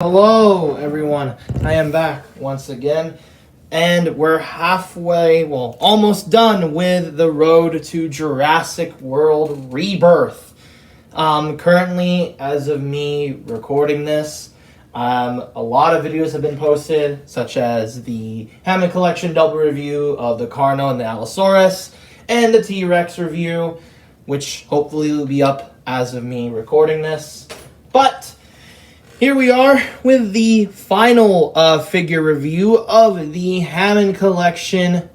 Hello everyone, I am back once again, and we're halfway, well, almost done with the road to Jurassic World Rebirth. Currently, as of me recording this, a lot of videos have been posted, such as the Hammond Collection double review of the Carno and the Allosaurus, and the T-Rex review, which hopefully will be up as of me recording this. But here we are with the final figure review of the Hammond Collection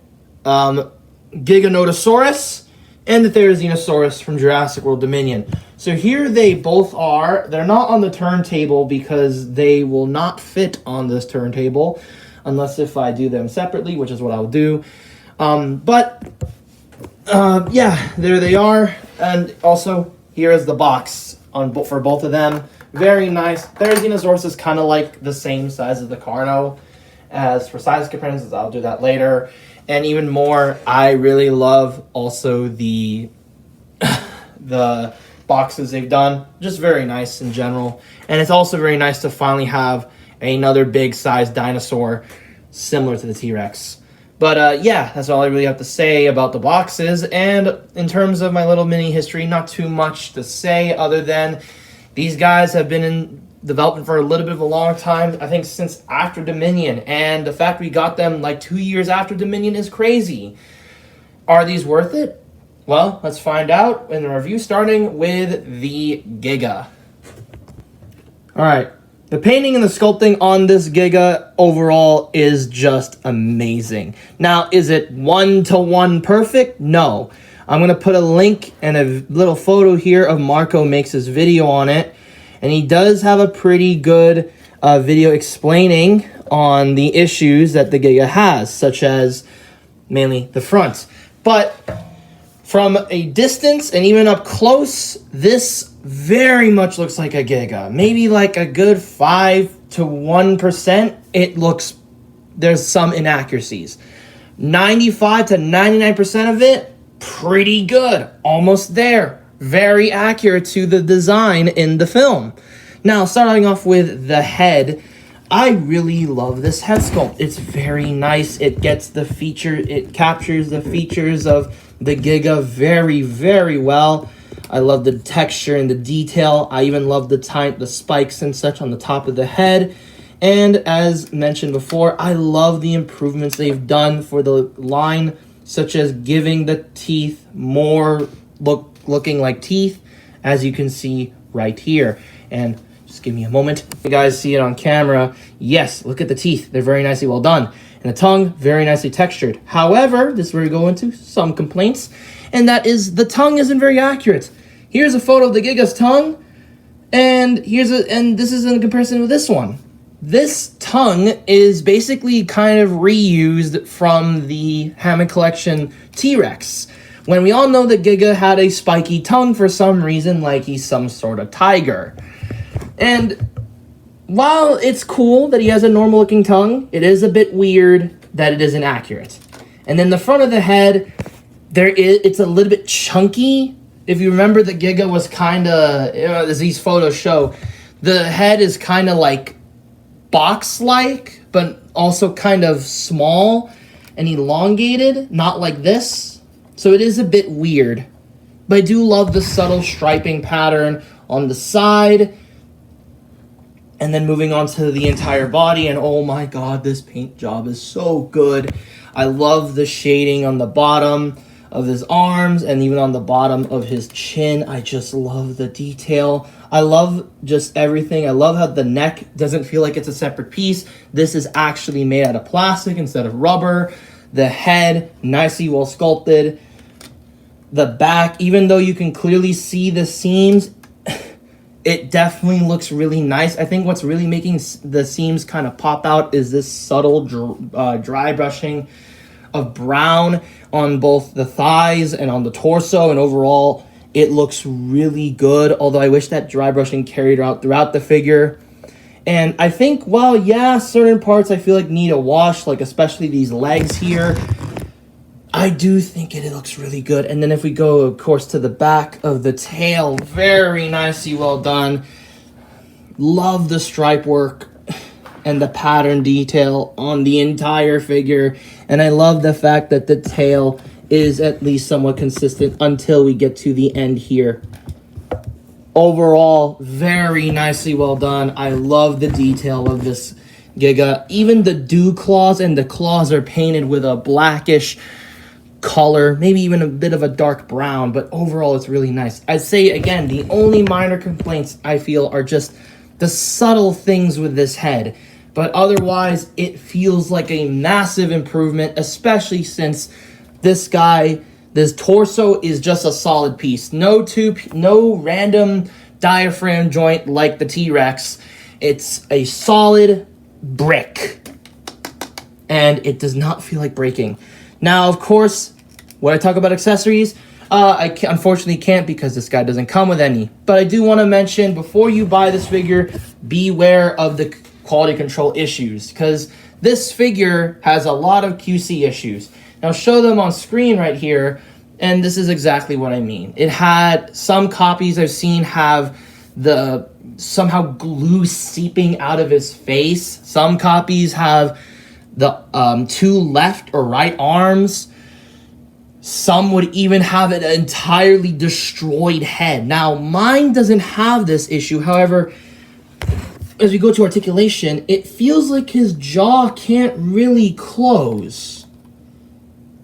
Giganotosaurus and the Therizinosaurus from Jurassic World Dominion. So here they both are. They're not on the turntable because they will not fit on this turntable unless if I do them separately, which is what I'll do. Yeah, there they are. And also, here is the box for both of them. Very nice. Therizinosaurus is kind of like the same size as the Carno. As for size comparisons, I'll do that later. And even more, I really love also the boxes they've done. Just very nice in general. And it's also very nice to finally have another big size dinosaur similar to the T-Rex. But yeah, that's all I really have to say about the boxes. And in terms of my little mini history, not too much to say other than these guys have been in development for a little bit of a long time, I think since after Dominion, and the fact we got them like 2 years after Dominion is crazy. Are these worth it? Well, let's find out in the review, starting with the Giga. Alright, the painting and the sculpting on this Giga overall is just amazing. Now, is it one-to-one perfect? No. I'm going to put a link and a little photo here of Marco makes his video on it. And he does have a pretty good video explaining on the issues that the Giga has, such as mainly the front. But from a distance and even up close, this very much looks like a Giga. Maybe like a good 5 to 1%. It looks, there's some inaccuracies. 95 to 99% of it, pretty good, almost there, very accurate to the design in the film. Now, starting off with the head, I really love this head sculpt. It's very nice. It gets the feature, it captures the features of the Giga very, very well. I love the texture and the detail. I even love the spikes and such on the top of the head. And as mentioned before, I love the improvements they've done for the line, such as giving the teeth more looking like teeth, as you can see right here. And just give me a moment. You guys see it on camera. Yes, look at the teeth. They're very nicely well done. And the tongue, very nicely textured. However, this is where we go into some complaints, and that is the tongue isn't very accurate. Here's a photo of the Giga's tongue, and this is in comparison with this one. This tongue is basically kind of reused from the Hammond Collection T-Rex, when we all know that Giga had a spiky tongue for some reason, like he's some sort of tiger. And while it's cool that he has a normal looking tongue, it is a bit weird that it isn't accurate. And then the front of the head, it's a little bit chunky. If you remember, the Giga was kind of, as these photos show, the head is kind of like box-like, but also kind of small and elongated, not like this. So it is a bit weird. But I do love the subtle striping pattern on the side. And then moving on to the entire body, and oh my god, this paint job is so good. I love the shading on the bottom of his arms and even on the bottom of his chin. I just love the detail. I love just everything. I love how the neck doesn't feel like it's a separate piece. This is actually made out of plastic instead of rubber. The head, nicely well sculpted. The back, even though you can clearly see the seams, it definitely looks really nice. I think what's really making the seams kind of pop out is this subtle dry brushing of brown on both the thighs and on the torso, and overall it looks really good, although I wish that dry brushing carried out throughout the figure. And I think, well, yeah, certain parts I feel like need a wash, like especially these legs here. I do think it looks really good. And then if we go, of course, to the back of the tail, very nicely well done. Love the stripe work and the pattern detail on the entire figure. And I love the fact that the tail is at least somewhat consistent until we get to the end here. Overall, very nicely well done. I love the detail of this Giga. Even the dew claws and the claws are painted with a blackish color, maybe even a bit of a dark brown, but overall it's really nice. I'd say, again, the only minor complaints I feel are just the subtle things with this head. But otherwise, it feels like a massive improvement, especially since this guy, this torso is just a solid piece. No random diaphragm joint like the T-Rex. It's a solid brick. And it does not feel like breaking. Now, of course, when I talk about accessories, unfortunately can't because this guy doesn't come with any. But I do want to mention, before you buy this figure, beware of the quality control issues, because this figure has a lot of QC issues. Now, I'll show them on screen right here, and this is exactly what I mean. It had some copies I've seen have the somehow glue seeping out of his face. Some copies have the two left or right arms. Some would even have an entirely destroyed head. Now, mine doesn't have this issue. However, as we go to articulation, it feels like his jaw can't really close.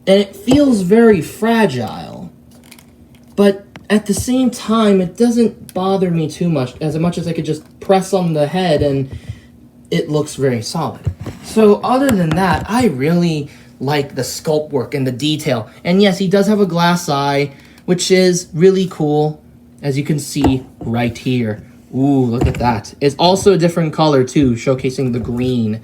And it feels very fragile. But at the same time, it doesn't bother me too much as I could just press on the head and it looks very solid. So other than that, I really like the sculpt work and the detail. And yes, he does have a glass eye, which is really cool, as you can see right here. Ooh, look at that. It's also a different color too, showcasing the green.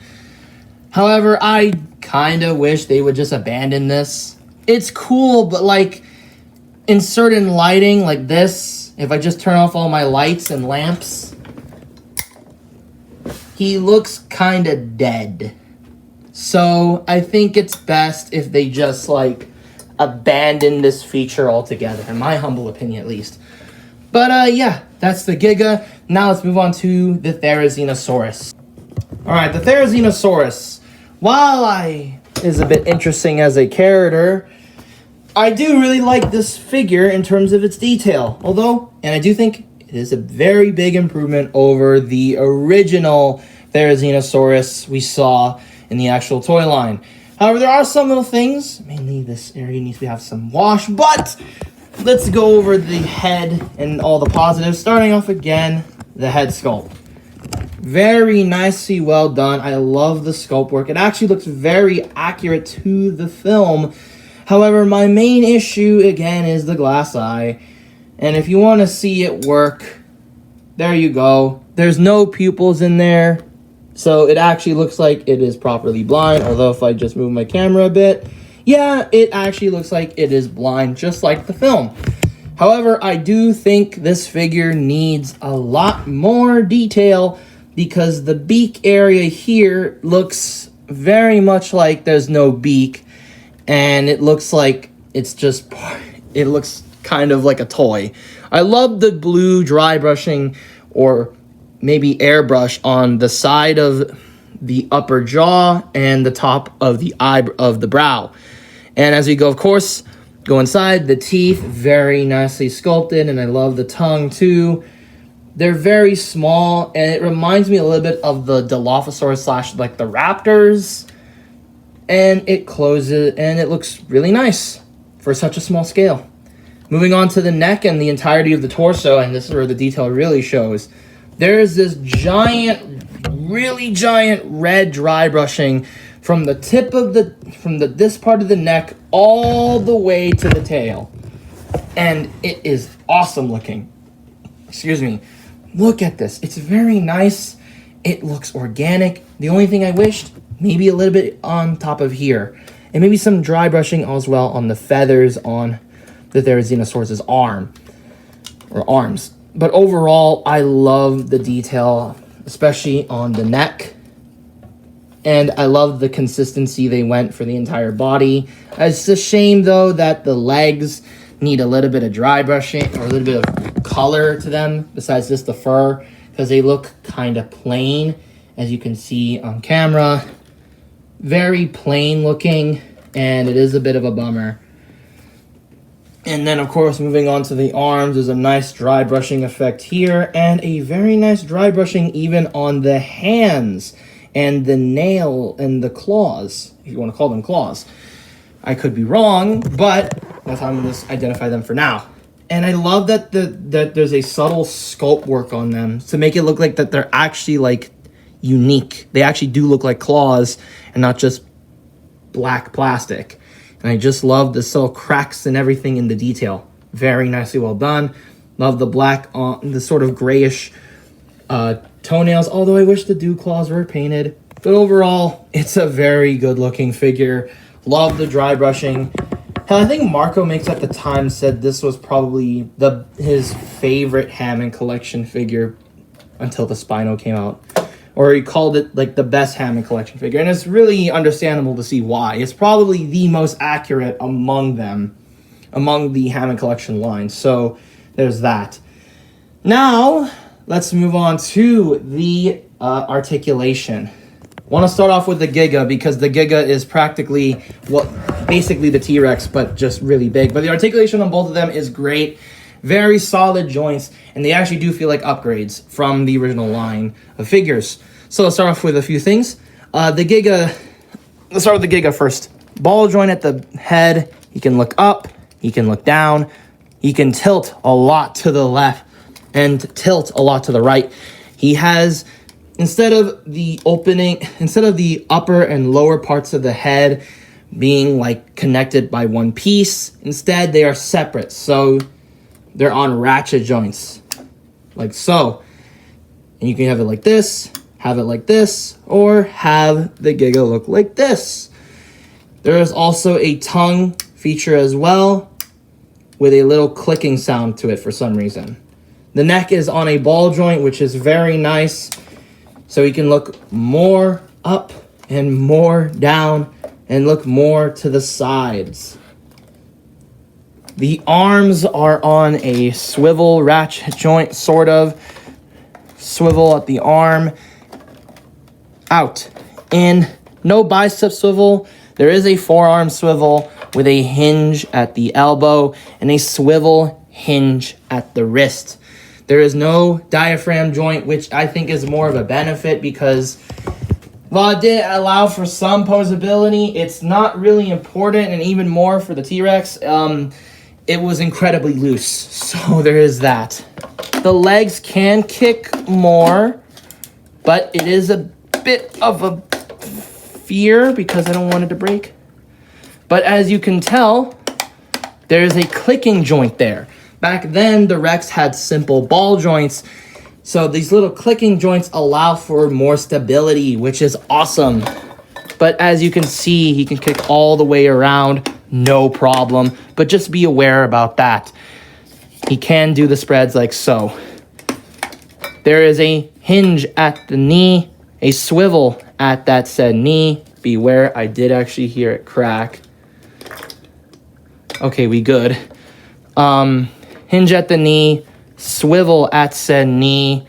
However, I kind of wish they would just abandon this. It's cool, but like in certain lighting like this, if I just turn off all my lights and lamps, he looks kind of dead. So I think it's best if they just like abandon this feature altogether, in my humble opinion at least. But yeah, that's the Giga. Now let's move on to the Therizinosaurus. Alright, the Therizinosaurus, while is a bit interesting as a character, I do really like this figure in terms of its detail. Although, and I do think it is a very big improvement over the original Therizinosaurus we saw in the actual toy line. However, there are some little things, mainly this area needs to have some wash, but let's go over the head and all the positives. Starting off again, the head sculpt. Very nicely well done. I love the sculpt work. It actually looks very accurate to the film. However, my main issue again is the glass eye. And if you want to see it work, there you go. There's no pupils in there. So it actually looks like it is properly blind, although if I just move my camera a bit, yeah, it actually looks like it is blind, just like the film. However, I do think this figure needs a lot more detail because the beak area here looks very much like there's no beak, and it looks like it looks kind of like a toy. I love the blue dry brushing or maybe airbrush on the side of the upper jaw and the top of the brow. And as we go, of course, go inside, the teeth, very nicely sculpted, and I love the tongue too. They're very small, and it reminds me a little bit of the Dilophosaurus / like the raptors. And it closes, and it looks really nice for such a small scale. Moving on to the neck and the entirety of the torso, and this is where the detail really shows. There's this giant, really giant red dry brushing from the tip of this part of the neck all the way to the tail. And it is awesome looking. Excuse me. Look at this. It's very nice. It looks organic. The only thing I wished, maybe a little bit on top of here. And maybe some dry brushing as well on the feathers on the Therizinosaurus' arm. Or arms. But overall, I love the detail, especially on the neck. And I love the consistency they went for the entire body. It's a shame, though, that the legs need a little bit of dry brushing or a little bit of color to them besides just the fur, because they look kind of plain. as you can see on camera. Very plain looking, and it is a bit of a bummer. And then, of course, moving on to the arms, there's a nice dry brushing effect here, and a very nice dry brushing even on the hands and the nail and the claws, if you want to call them claws. I could be wrong, but that's how I'm going to identify them for now. And I love that that there's a subtle sculpt work on them to make it look like that they're actually like unique. They actually do look like claws and not just black plastic. And I just love the subtle cracks and everything in the detail. Very nicely well done. Love the black on the sort of grayish toenails, although I wish the dew claws were painted. But overall, it's a very good looking figure. Love the dry brushing. Hell, I think Marco Makes at the time said this was probably his favorite Hammond collection figure until the Spino came out. Or he called it like the best Hammond collection figure. And it's really understandable to see why. It's probably the most accurate among them, among the Hammond collection line. So there's that. Now, let's move on to the articulation. I want to start off with the Giga because the Giga is practically basically the T-Rex, but just really big. But the articulation on both of them is great. Very solid joints, and they actually do feel like upgrades from the original line of figures. So let's start off with a few things. Let's start with the Giga first. Ball joint at the head. He can look up, he can look down, he can tilt a lot to the left and tilt a lot to the right. He has, instead of the upper and lower parts of the head being like connected by one piece, instead they are separate. So they're on ratchet joints, like so. And you can have it like this, have it like this, or have the Giga look like this. There is also a tongue feature as well, with a little clicking sound to it for some reason. The neck is on a ball joint, which is very nice. So you can look more up and more down and look more to the sides. The arms are on a swivel ratchet joint, sort of. Swivel at the arm. Out. In. No bicep swivel. There is a forearm swivel with a hinge at the elbow and a swivel hinge at the wrist. There is no diaphragm joint, which I think is more of a benefit because while it did allow for some posability, it's not really important, and even more for the T-Rex. It was incredibly loose, so there is that. The legs can kick more, but it is a bit of a fear because I don't want it to break. But as you can tell, there is a clicking joint there. Back then, the Rex had simple ball joints, so these little clicking joints allow for more stability, which is awesome. But as you can see, he can kick all the way around, no problem. But just be aware about that. He can do the spreads like so. There is a hinge at the knee, a swivel at that said knee. Beware, I did actually hear it crack. Okay, we good. Hinge at the knee, swivel at said knee,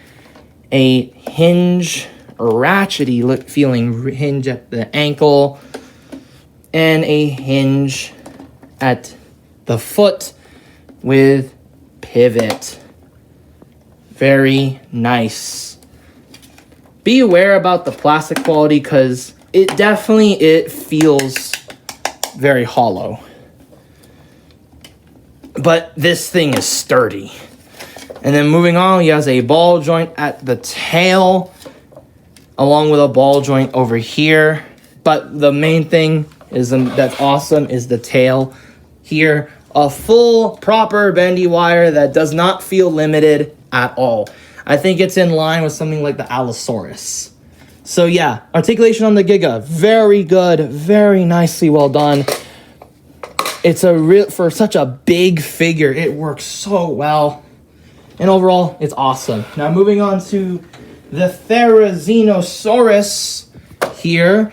a hinge, ratchety feeling hinge at the ankle, and a hinge at the foot with pivot. Very nice. Be aware about the plastic quality because it feels very hollow. But this thing is sturdy. And then moving on, he has a ball joint at the tail, along with a ball joint over here. But the main thing that's awesome is the tail here. A full, proper bendy wire that does not feel limited at all. I think it's in line with something like the Allosaurus. So yeah, articulation on the Giga, very good, very nicely well done. It's for such a big figure, it works so well. And overall, it's awesome. Now moving on to the Therizinosaurus here.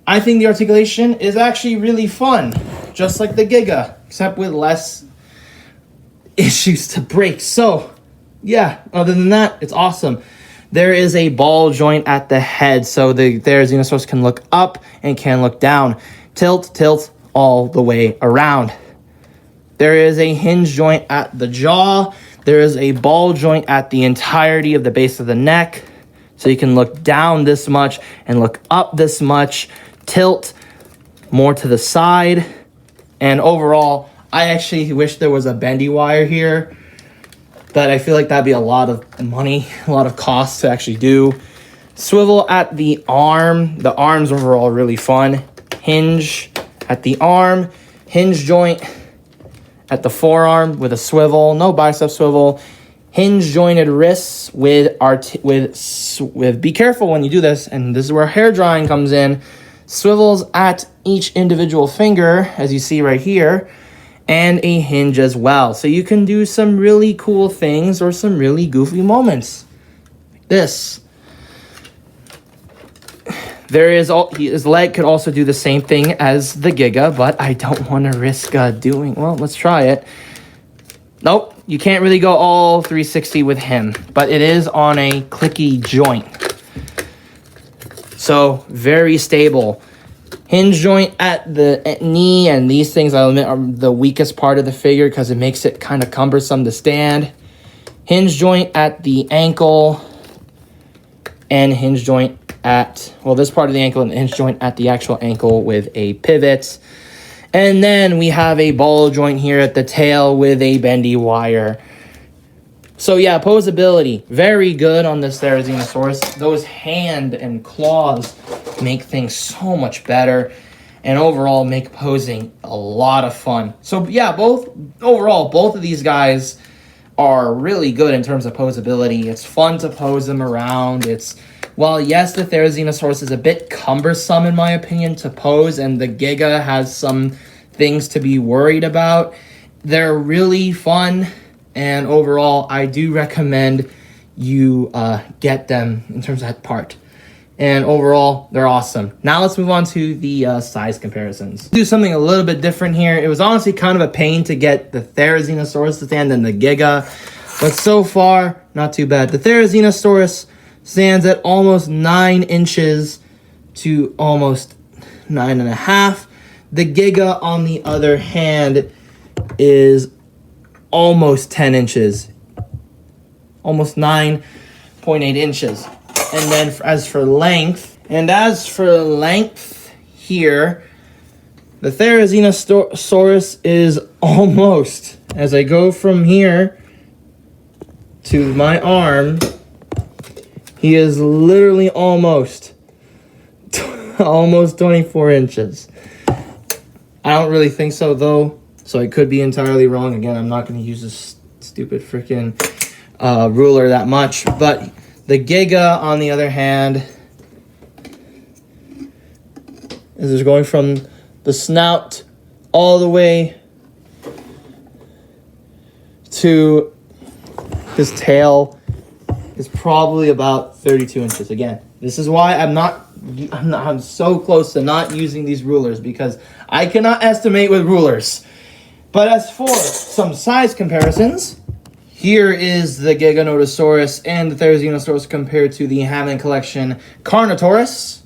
I think the articulation is actually really fun, just like the Giga, except with less issues to break. So yeah, other than that, it's awesome. there is a ball joint at the head, so the Therizinosaurus can look up and can look down. Tilt all the way around. There is a hinge joint at the jaw. There is a ball joint at the entirety of the base of the neck. So you can look down this much and look up this much. Tilt more to the side. And overall, I actually wish there was a bendy wire here. But I feel like that'd be a lot of money, a lot of cost to actually do. Swivel at the arm. The arm's overall really fun. Hinge at the arm. Hinge joint at the forearm with a swivel, no bicep swivel. Hinge jointed wrists with be careful when you do this, and this is where hair drying comes in. Swivels at each individual finger, as you see right here, and a hinge as well. So you can do some really cool things or some really goofy moments. Like this. His leg could also do the same thing as the Giga, but I don't want to risk doing, well, let's try it. Nope, you can't really go all 360 with him, but it is on a clicky joint. So, very stable. Hinge joint at the knee, and these things, I'll admit, are the weakest part of the figure because it makes it kind of cumbersome to stand. Hinge joint at the ankle, and hinge joint at, well, this part of the ankle and the hinge joint at the actual ankle with a pivot. And then we have a ball joint here at the tail with a bendy wire. So yeah, posability, very good on this Therizinosaurus. Those hand and claws make things so much better and overall make posing a lot of fun. So yeah, both of these guys are really good in terms of posability. It's fun to pose them around. While yes, the Therizinosaurus is a bit cumbersome in my opinion to pose, and the Giga has some things to be worried about, they're really fun, and overall I do recommend you get them in terms of that part. And overall, they're awesome. Now let's move on to the size comparisons. Do something a little bit different here. It was honestly kind of a pain to get the Therizinosaurus to stand and the Giga, but so far, not too bad. The Therizinosaurus stands at almost 9 inches to almost 9.5. The Giga, on the other hand, is almost 10 inches. Almost 9.8 inches. And then as for length here, the Therizinosaurus is almost, as I go from here to my arm, he is literally almost 24 inches. I don't really think so, though, so I could be entirely wrong. Again, I'm not going to use this stupid freaking ruler that much. But the Giga, on the other hand, is going from the snout all the way to his tail is probably about 32 inches. Again, this is why I'm so close to not using these rulers, because I cannot estimate with rulers. But as for some size comparisons, here is the Giganotosaurus and the Therizinosaurus compared to the Hammond Collection Carnotaurus.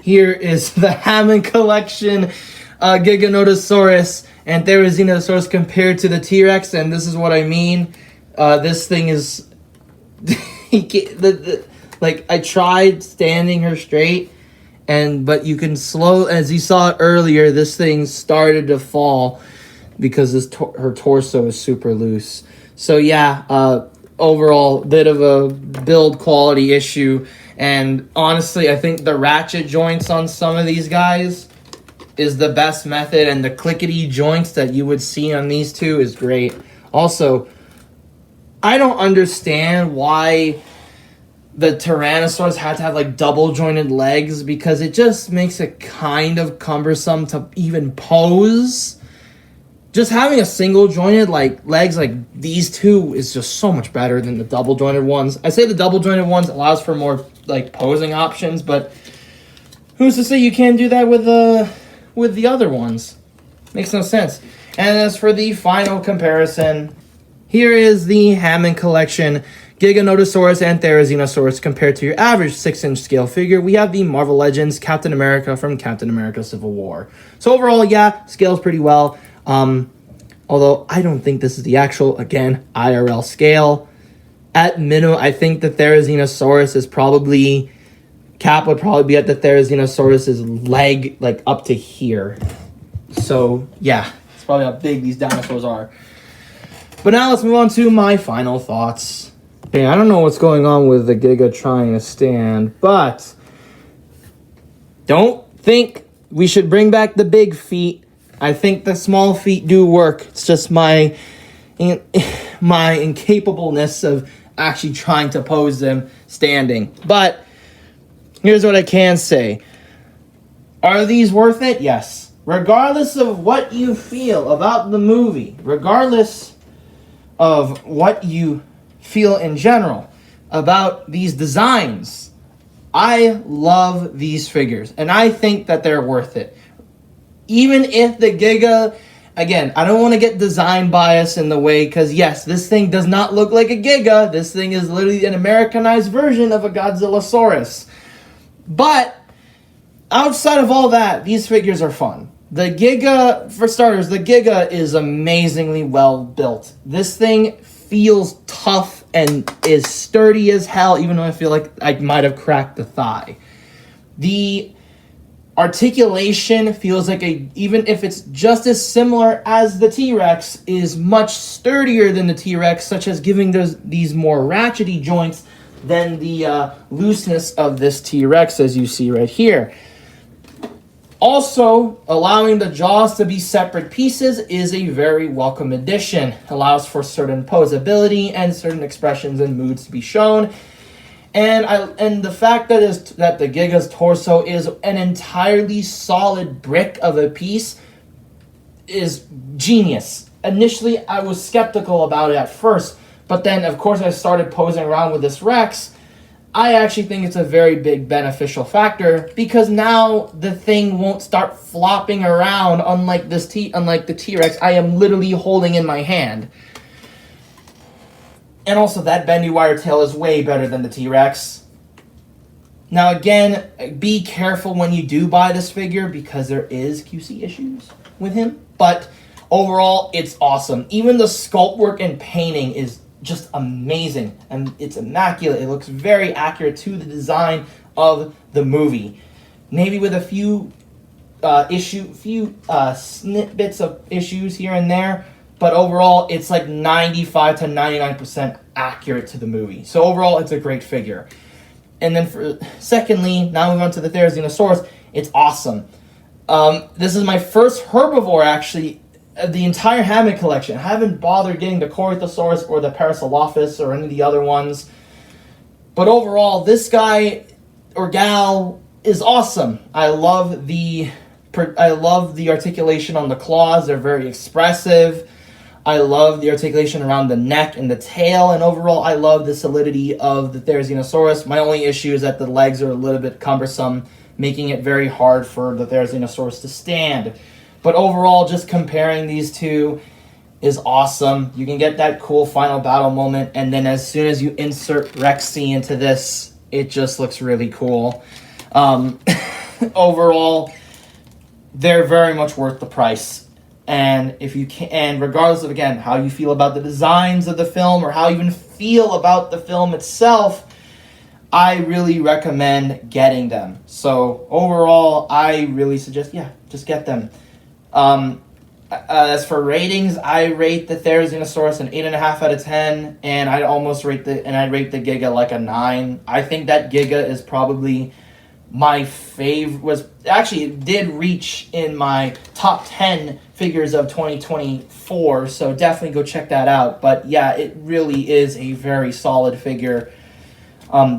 Here is the Hammond Collection Giganotosaurus and Therizinosaurus compared to the T-Rex, and this is what I mean. This thing is... like, I tried standing her straight, but you can as you saw it earlier, this thing started to fall because her torso is super loose. So yeah, overall, bit of a build quality issue. And honestly, I think the ratchet joints on some of these guys is the best method, and the clickety joints that you would see on these two is great. Also, I don't understand why the Tyrannosaurus had to have like double jointed legs, because it just makes it kind of cumbersome to even pose. Just having a single jointed like legs like these two is just so much better than the double jointed ones. I say the double jointed ones allows for more like posing options, but who's to say you can't do that with the other ones? Makes no sense. And as for the final comparison, here is the Hammond Collection Giganotosaurus and Therizinosaurus compared to your average 6-inch scale figure, we have the Marvel Legends Captain America from Captain America Civil War. So overall, yeah, scales pretty well. Although I don't think this is the actual, again, IRL scale. At minimum, I think the Therizinosaurus is probably... Cap would probably be at the Therizinosaurus's leg, like up to here. So, yeah, it's probably how big these dinosaurs are. But now let's move on to my final thoughts. Okay, I don't know what's going on with the Giga trying to stand, but don't think we should bring back the big feet. I think the small feet do work. It's just my incapableness of actually trying to pose them standing. But here's what I can say. Are these worth it? Yes. Regardless of what you feel about the movie, regardless of what you feel in general about these designs, I love these figures, and I think that they're worth it. Even if the Giga, again, I don't want to get design bias in the way, because yes, this thing does not look like a Giga. This thing is literally an Americanized version of a Godzillasaurus. But outside of all that, these figures are fun. The Giga, for starters, the Giga is amazingly well built. This thing feels tough and is sturdy as hell, even though I feel like I might have cracked the thigh. The articulation feels like even if it's just as similar as the T-Rex, is much sturdier than the T-Rex, such as giving these more ratchety joints than the looseness of this T-Rex, as you see right here. Also, allowing the jaws to be separate pieces is a very welcome addition. Allows for certain posability and certain expressions and moods to be shown. And the fact that the Giga's torso is an entirely solid brick of a piece is genius. Initially, I was skeptical about it at first, but then, of course, I started posing around with this Rex. I actually think it's a very big beneficial factor, because now the thing won't start flopping around unlike the T-Rex I am literally holding in my hand. And also, that bendy wire tail is way better than the T-Rex. Now again, be careful when you do buy this figure, because there is QC issues with him. But overall, it's awesome. Even the sculpt work and painting is just amazing, and it's immaculate. It looks very accurate to the design of the movie. Maybe with a few snippets of issues here and there, but overall it's like 95 to 99% accurate to the movie. So overall, it's a great figure. And then secondly, now we move on to the Therizinosaurus. It's awesome. This is my first herbivore, actually, the entire Hammond collection. I haven't bothered getting the Corythosaurus or the Parasaurolophus or any of the other ones. But overall, this guy or gal is awesome. I love the articulation on the claws. They're very expressive. I love the articulation around the neck and the tail. And overall, I love the solidity of the Therizinosaurus. My only issue is that the legs are a little bit cumbersome, making it very hard for the Therizinosaurus to stand. But overall, just comparing these two is awesome. You can get that cool final battle moment, and then as soon as you insert Rexy into this, it just looks really cool. Overall, they're very much worth the price. And if you can, and regardless of, again, how you feel about the designs of the film or how you even feel about the film itself, I really recommend getting them. So overall, I really suggest, just get them. As for ratings, I rate the Therizinosaurus an 8.5 out of 10, and I'd rate the Giga like a 9. I think that Giga is probably my favorite. It did reach in my top 10 figures of 2024, so definitely go check that out. But yeah, it really is a very solid figure,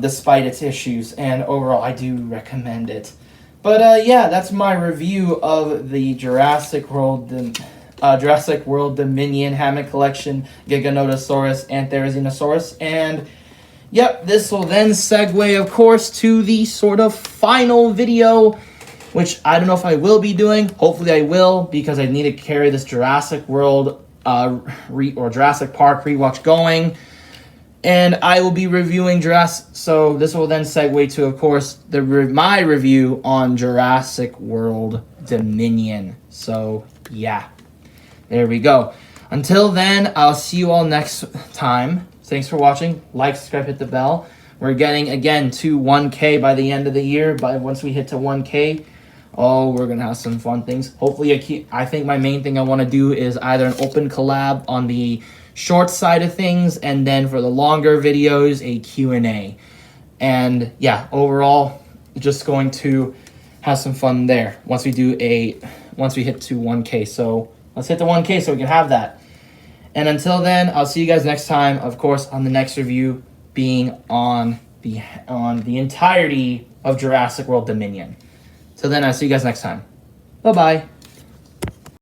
despite its issues, and overall, I do recommend it. But that's my review of the Jurassic World Dominion Hammond Collection Giganotosaurus and Therizinosaurus. And yep, this will then segue, of course, to the sort of final video, which I don't know if I will be doing. Hopefully I will, because I need to carry this Jurassic World or Jurassic Park rewatch going. And I will be reviewing Jurassic. So this will then segue to, of course, my review on Jurassic World Dominion. So yeah, there we go. Until then, I'll see you all next time. Thanks for watching. Like, subscribe, hit the bell. We're getting, again, to 1K by the end of the year. Once we hit to 1K, we're going to have some fun things. Hopefully, I think my main thing I want to do is either an open collab on the short side of things, and then for the longer videos, a Q&A. And yeah, overall, just going to have some fun there once we hit to 1K. So let's hit the 1K so we can have that. And until then, I'll see you guys next time. Of course, on the next review being on the entirety of Jurassic World Dominion. Till then, I'll see you guys next time. Bye-bye.